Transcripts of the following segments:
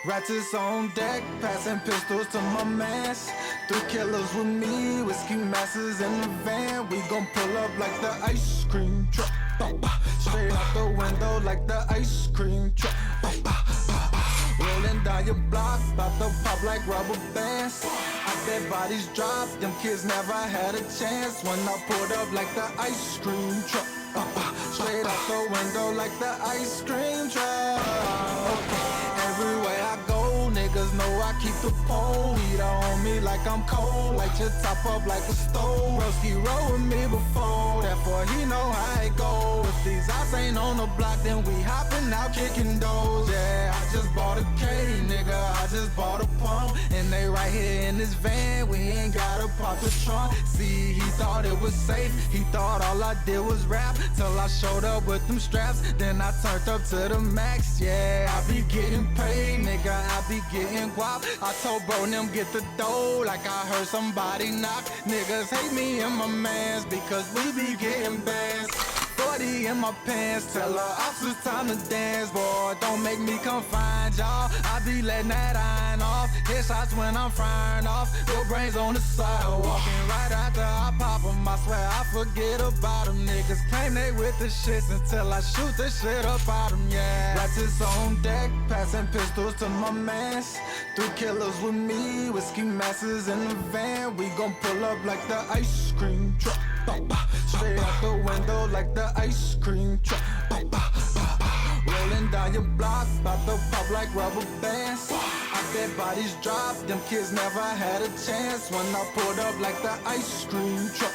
Ratchets on deck, passing pistols to my mans. 3 killers with me, whiskey masses in the van. We gon' pull up like the ice cream truck. Straight out the window like the ice cream truck. Rolling down your block, bout to pop like rubber bands. Out there bodies drop, them kids never had a chance. When I pulled up like the ice cream truck. Straight out the window like the ice cream truck. Everywhere I go, niggas know I keep the pole. Heat on me like I'm cold, light your top up like a stove. Broski roll with me before, therefore he know how it goes. If these eyes ain't on the block, then we hopping out kicking doors. Yeah, I just bought a K, nigga, I just bought a pump. And they right here in this van, we ain't gotta pop the trunk. See, he thought it was safe, he thought all I did was rap. Till I showed up with them straps, then I turned up to the max. Yeah, I be getting paid, nigga, I be getting guap. I told bro them get the dough, like I heard somebody knock. Niggas hate me and my mans, because we be getting bands. 40 in my pants, tell her ops it's time to dance. Boy, don't make me come find y'all, I be letting that iron off. Headshots when I'm firing off, your brains on the side. Walking right after I pop 'em, I swear I forget about them. Niggas claim they with the shits until I shoot the shit up out them, yeah. Ratchets on deck, passing pistols to my mans. 3 killers with me, whiskey masses in the van. We gon' pull up like the ice cream truck. Straight out the window like the ice cream truck. Rolling down your block, bout to pop like rubber bands. Out there bodies drop, them kids never had a chance. When I pulled up like the ice cream truck.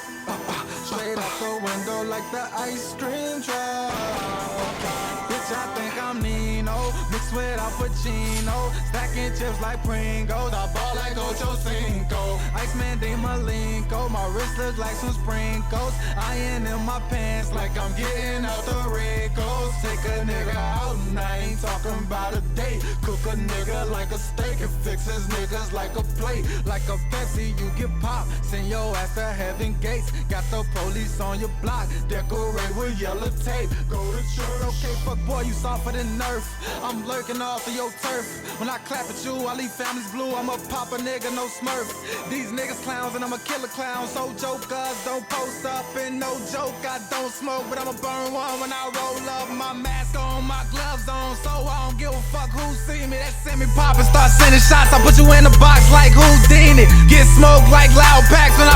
Straight out the window like the ice cream truck. Bitch, I think I'm Nino, mixed with Al Pacino. Stacking chips like Pringles, I ball like Ocho Cinco. Iceman de Malenko, my wrist look like some sprinkles. Iron in my pants like I'm getting out the wrinkles. Take a nigga out and I ain't talking about a date. Cook a nigga like a steak and fix his niggas like a plate. Like a Pepsi, you get popped, send your ass to heaven gates. Got the police on your block, decorate with yellow tape. Go to church. Okay, fuck boy, you softer than Nerf. I'm lurking off of your turf. When I clap at you, I leave families blue. I'ma pop a nigga, no smurf. These niggas clowns and I'ma kill a clown. So jokers don't post up and no joke. I don't smoke, but I'ma burn one when I roll up. My mask on, my gloves on, so I don't give a fuck who see me. That send me pop and start sending shots. I put you in the box like Houdini. Get smoked like loud packs when